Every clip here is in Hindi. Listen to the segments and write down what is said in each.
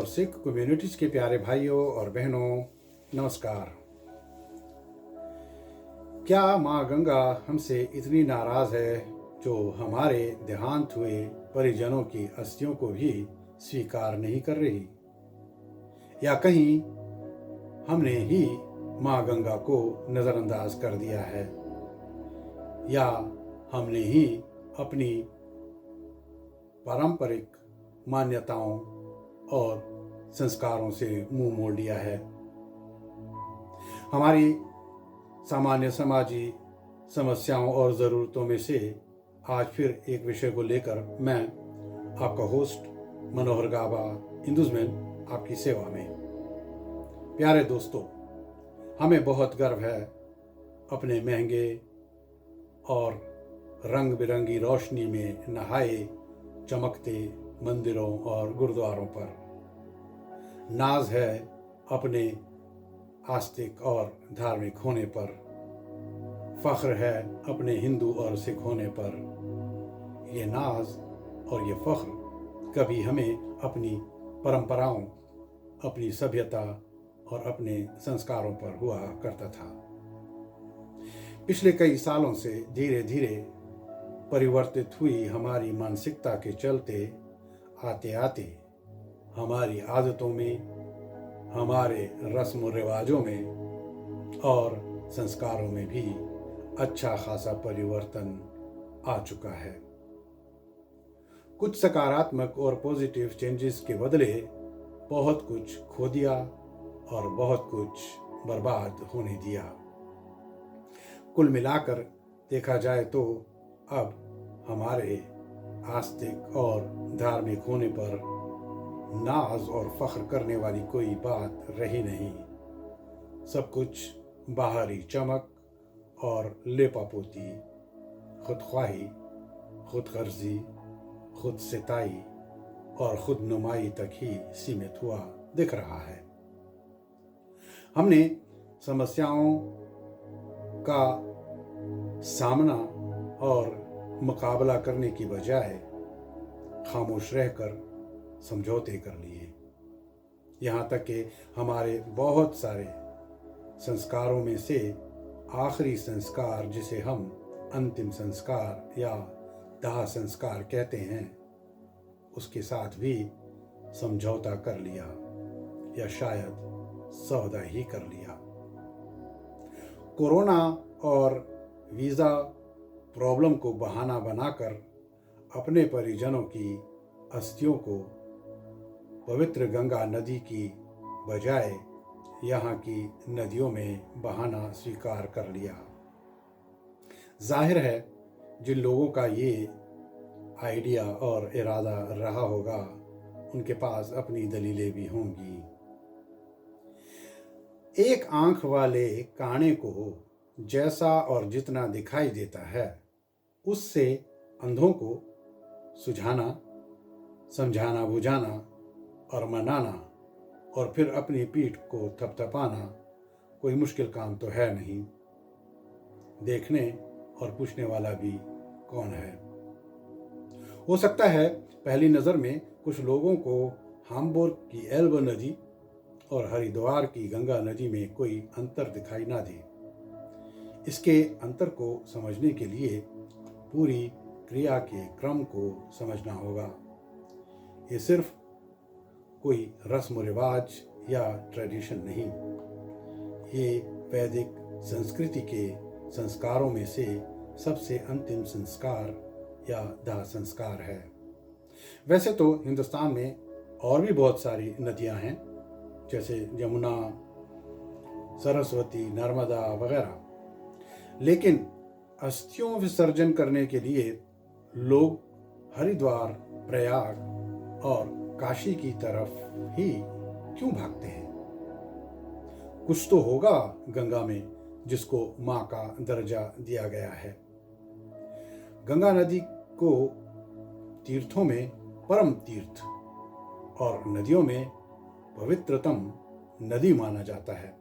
और सिख कम्युनिटीज़ के प्यारे भाइयों और बहनों, नमस्कार। क्या माँ गंगा हमसे इतनी नाराज़ है जो हमारे देहांत हुए परिजनों की अस्थियों को भी स्वीकार नहीं कर रही? या कहीं हमने ही माँ गंगा को नज़रअंदाज कर दिया है? या हमने ही अपनी पारंपरिक मान्यताओं और संस्कारों से मुंह मोड़ लिया है? हमारी सामान्य समाजी समस्याओं और ज़रूरतों में से आज फिर एक विषय को लेकर मैं आपका होस्ट मनोहर गाबा इंदुज़मैन आपकी सेवा में। प्यारे दोस्तों, हमें बहुत गर्व है अपने महंगे और रंग बिरंगी रोशनी में नहाए चमकते मंदिरों और गुरुद्वारों पर। नाज है अपने आस्तिक और धार्मिक होने पर। फ़ख्र है अपने हिंदू और सिख होने पर। ये नाज और ये फ़ख्र कभी हमें अपनी परंपराओं, अपनी सभ्यता और अपने संस्कारों पर हुआ करता था। पिछले कई सालों से धीरे धीरे परिवर्तित हुई हमारी मानसिकता के चलते आते आते हमारी आदतों में, हमारे रस्म रिवाजों में और संस्कारों में भी अच्छा खासा परिवर्तन आ चुका है। कुछ सकारात्मक और पॉजिटिव चेंजेस के बदले बहुत कुछ खो दिया और बहुत कुछ बर्बाद होने दिया। कुल मिलाकर देखा जाए तो अब हमारे आस्तिक और धार्मिक होने पर नाज और फ़ख्र करने वाली कोई बात रही नहीं। सब कुछ बाहरी चमक और लेपापोती, खुदख्वाही, खुद गर्जी, खुद सिताई और खुद नुमाई तक ही सीमित हुआ दिख रहा है। हमने समस्याओं का सामना और मुकाबला करने की बजाय खामोश रहकर समझौते कर लिए। यहाँ तक कि हमारे बहुत सारे संस्कारों में से आखिरी संस्कार, जिसे हम अंतिम संस्कार या दाह संस्कार कहते हैं, उसके साथ भी समझौता कर लिया या शायद सौदा ही कर लिया। कोरोना और वीज़ा प्रॉब्लम को बहाना बनाकर अपने परिजनों की अस्थियों को पवित्र गंगा नदी की बजाय यहाँ की नदियों में बहाना स्वीकार कर लिया। जाहिर है जिन लोगों का ये आइडिया और इरादा रहा होगा उनके पास अपनी दलीलें भी होंगी। एक आंख वाले काने को जैसा और जितना दिखाई देता है उससे अंधों को सुझाना, समझाना, बुझाना और मनाना और फिर अपनी पीठ को थपथपाना कोई मुश्किल काम तो है नहीं। देखने और पूछने वाला भी कौन है? हो सकता है पहली नज़र में कुछ लोगों को हाम्बुर्ग की एल्ब नदी और हरिद्वार की गंगा नदी में कोई अंतर दिखाई ना दे। इसके अंतर को समझने के लिए पूरी क्रिया के क्रम को समझना होगा। ये सिर्फ कोई रस्म रिवाज या ट्रेडिशन नहीं, ये वैदिक संस्कृति के संस्कारों में से सबसे अंतिम संस्कार या दाह संस्कार है। वैसे तो हिंदुस्तान में और भी बहुत सारी नदियां हैं, जैसे यमुना, सरस्वती, नर्मदा वगैरह, लेकिन अस्थियों विसर्जन करने के लिए लोग हरिद्वार, प्रयाग और काशी की तरफ ही क्यों भागते हैं? कुछ तो होगा गंगा में जिसको माँ का दर्जा दिया गया है। गंगा नदी को तीर्थों में परम तीर्थ और नदियों में पवित्रतम नदी माना जाता है।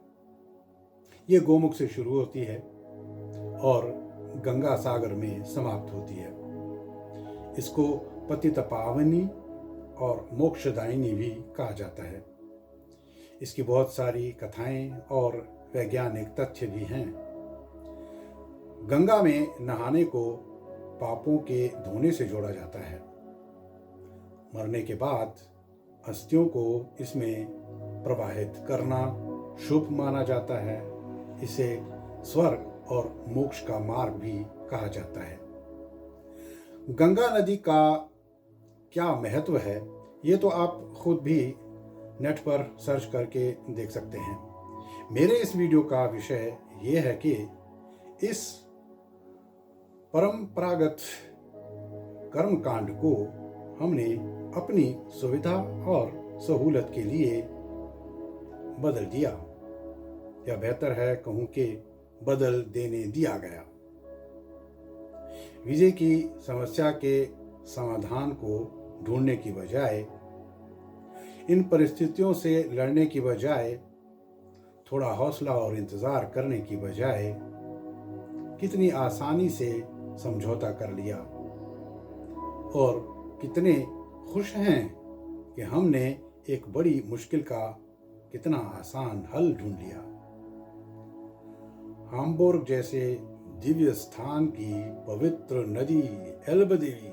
ये गोमुख से शुरू होती है और गंगा सागर में समाप्त होती है। इसको पतित पावनी और मोक्षदायिनी भी कहा जाता है। इसकी बहुत सारी कथाएं और वैज्ञानिक तथ्य भी हैं। गंगा में नहाने को पापों के धोने से जोड़ा जाता है। मरने के बाद अस्थियों को इसमें प्रवाहित करना शुभ माना जाता है। इसे स्वर्ग और मोक्ष का मार्ग भी कहा जाता है। गंगा नदी का क्या महत्व है, ये तो आप खुद भी नेट पर सर्च करके देख सकते हैं। मेरे इस वीडियो का विषय ये है कि इस परंपरागत कर्मकांड को हमने अपनी सुविधा और सहूलत के लिए बदल दिया, या बेहतर है कहूं कि बदल देने दिया गया। विजय की समस्या के समाधान को ढूंढने की बजाय, इन परिस्थितियों से लड़ने की बजाय, थोड़ा हौसला और इंतजार करने की बजाय कितनी आसानी से समझौता कर लिया और कितने खुश हैं कि हमने एक बड़ी मुश्किल का कितना आसान हल ढूंढ लिया। हाम्बुर्ग जैसे दिव्य स्थान की पवित्र नदी एल्ब देवी,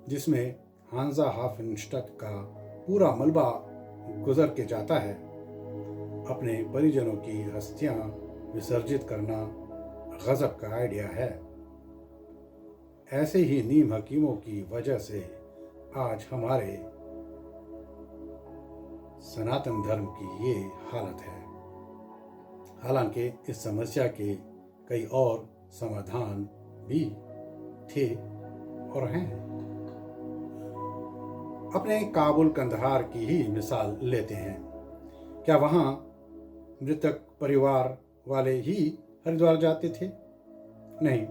जिसमें हांजा हाफेनस्टट का पूरा मलबा गुजर के जाता है, अपने परिजनों की अस्थियां विसर्जित करना गजब का आइडिया है। ऐसे ही नीम हकीमों की वजह से आज हमारे सनातन धर्म की ये हालत है। हालांकि इस समस्या के कई और समाधान भी थे और हैं। अपने काबुल कंधार की ही मिसाल लेते हैं। क्या वहां मृतक परिवार वाले ही हरिद्वार जाते थे? नहीं,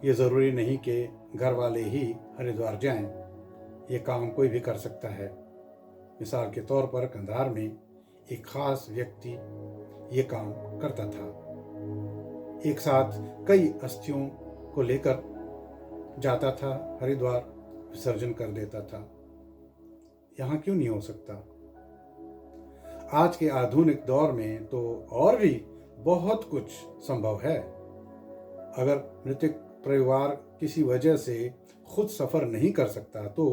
ये जरूरी नहीं कि घर वाले ही हरिद्वार जाएं। ये काम कोई भी कर सकता है। मिसाल के तौर पर कंधार में एक खास व्यक्ति ये काम करता था। एक साथ कई अस्थियों को लेकर जाता था हरिद्वार, विसर्जन कर देता था। यहाँ क्यों नहीं हो सकता? आज के आधुनिक दौर में तो और भी बहुत कुछ संभव है। अगर मृतक परिवार किसी वजह से खुद सफर नहीं कर सकता तो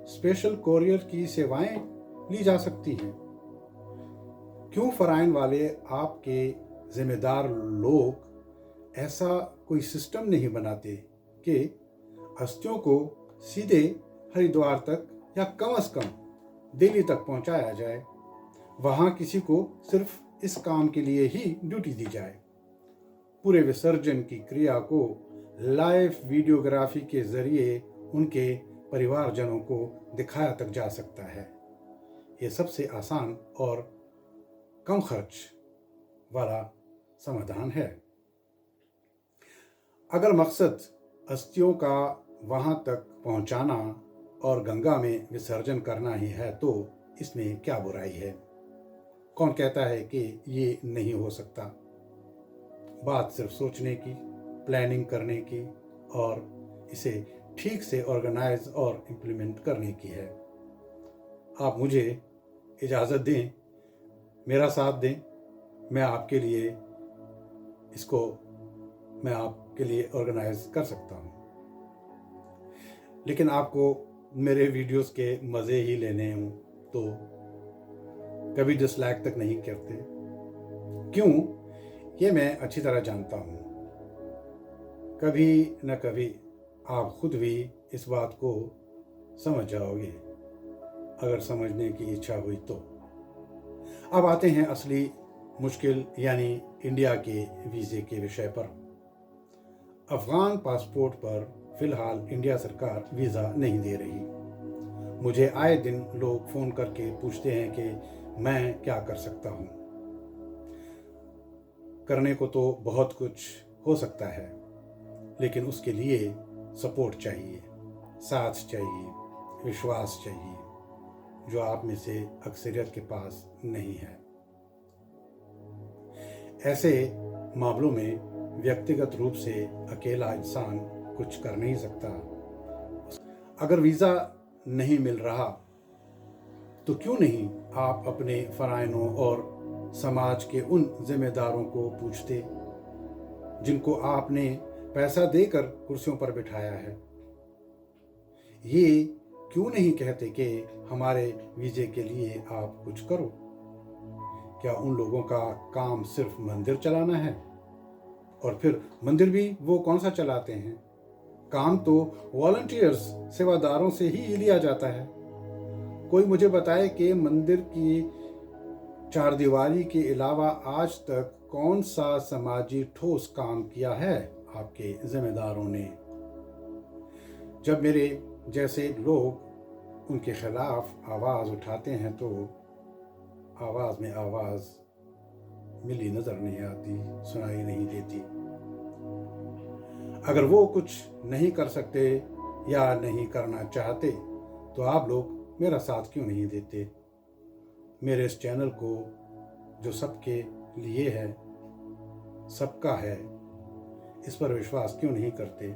स्पेशल कोरियर की सेवाएं ली जा सकती हैं। क्यों फराइन वाले आपके जिम्मेदार लोग ऐसा कोई सिस्टम नहीं बनाते कि अस्थियों को सीधे हरिद्वार तक या कम से कम दिल्ली तक पहुंचाया जाए। वहां किसी को सिर्फ इस काम के लिए ही ड्यूटी दी जाए। पूरे विसर्जन की क्रिया को लाइव वीडियोग्राफी के जरिए उनके परिवारजनों को दिखाया तक जा सकता है। ये सबसे आसान और कम खर्च वाला समाधान है। अगर मकसद अस्थियों का वहां तक पहुंचाना और गंगा में विसर्जन करना ही है तो इसमें क्या बुराई है? कौन कहता है कि ये नहीं हो सकता? बात सिर्फ सोचने की, प्लानिंग करने की और इसे ठीक से ऑर्गेनाइज और इम्प्लीमेंट करने की है। आप मुझे इजाज़त दें, मेरा साथ दें, मैं आपके लिए ऑर्गेनाइज कर सकता हूँ। लेकिन आपको मेरे वीडियोस के मज़े ही लेने हों तो कभी डिसलाइक तक नहीं करते। क्यों? ये मैं अच्छी तरह जानता हूँ। कभी न कभी आप खुद भी इस बात को समझ जाओगे, अगर समझने की इच्छा हुई तो। अब आते हैं असली मुश्किल यानी इंडिया के वीज़े के विषय पर। अफगान पासपोर्ट पर फिलहाल इंडिया सरकार वीज़ा नहीं दे रही। मुझे आए दिन लोग फ़ोन करके पूछते हैं कि मैं क्या कर सकता हूँ। करने को तो बहुत कुछ हो सकता है, लेकिन उसके लिए सपोर्ट चाहिए, साथ चाहिए, विश्वास चाहिए, जो आप में से अक्सरियत के पास नहीं है। ऐसे मामलों में व्यक्तिगत रूप से अकेला इंसान कुछ कर नहीं सकता। अगर वीज़ा नहीं मिल रहा, तो क्यों नहीं आप अपने फराइनों और समाज के उन जिम्मेदारों को पूछते जिनको आपने पैसा देकर कुर्सियों पर बिठाया है। ये क्यों नहीं कहते कि हमारे वीजे के लिए आप कुछ करो। क्या उन लोगों का काम सिर्फ मंदिर चलाना है? और फिर मंदिर भी वो कौन सा चलाते हैं? काम तो वॉलंटियर्स सेवादारों से ही लिया जाता है। कोई मुझे बताए कि मंदिर की चारदीवारी के अलावा आज तक कौन सा समाजी ठोस काम किया है आपके जिम्मेदारों ने। जब मेरे जैसे लोग उनके खिलाफ आवाज़ उठाते हैं तो आवाज़ में आवाज़ मिली नज़र नहीं आती, सुनाई नहीं देती। अगर वो कुछ नहीं कर सकते या नहीं करना चाहते तो आप लोग मेरा साथ क्यों नहीं देते? मेरे इस चैनल को जो सबके लिए है, सबका है, इस पर विश्वास क्यों नहीं करते?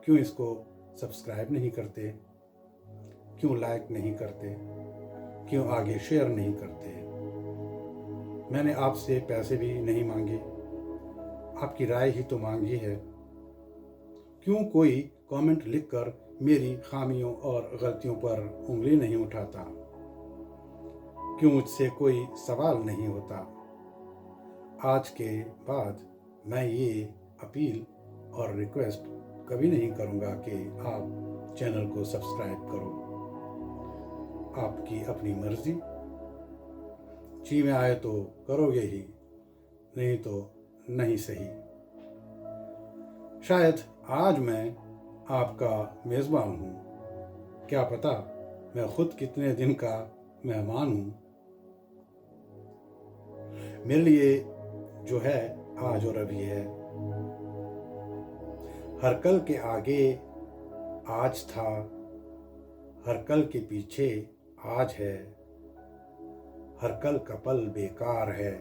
क्यों इसको सब्सक्राइब नहीं करते? क्यों लाइक नहीं करते? क्यों आगे शेयर नहीं करते? मैंने आपसे पैसे भी नहीं मांगे, आपकी राय ही तो मांगी है। क्यों कोई कमेंट लिखकर मेरी खामियों और गलतियों पर उंगली नहीं उठाता? क्यों मुझसे कोई सवाल नहीं होता? आज के बाद मैं ये अपील और रिक्वेस्ट कभी नहीं करूँगा कि आप चैनल को सब्सक्राइब करो। आपकी अपनी मर्जी, जी में आए तो करोगे ही, नहीं तो नहीं सही। शायद आज मैं आपका मेज़बान हूँ, क्या पता मैं खुद कितने दिन का मेहमान हूँ। मेरे लिए जो है आज और अभी है। हर कल के आगे आज था, हर कल के पीछे आज है, हर कल का पल बेकार है,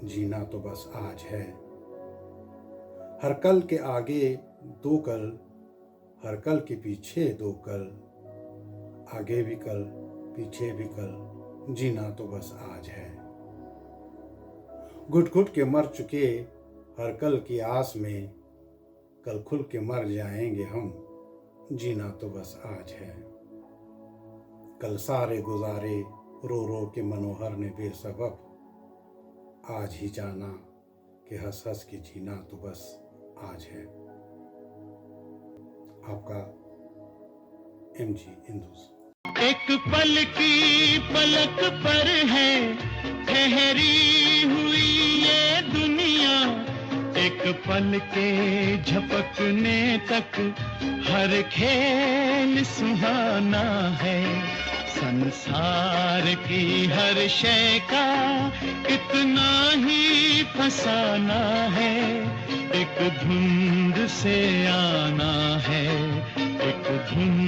जीना तो बस आज है। हर कल के आगे दो कल, हर कल के पीछे दो कल, आगे भी कल पीछे भी कल, जीना तो बस आज है। घुट घुट के मर चुके हर कल की आस में, कल खुल के मर जाएंगे हम, जीना तो बस आज है। कल सारे गुजारे रो रो के मनोहर ने बेसबब, आज ही जाना कि हंस हंस के जीना तो बस आज है। आपका MG इंदुस। एक पल की पलक पर है ठहरी हुई ये दुनिया, एक पल के झपकने तक हर खेल सुहाना है। संसार की हर शय का इतना ही फसाना है, एक धुंध से आना है, एक धुंध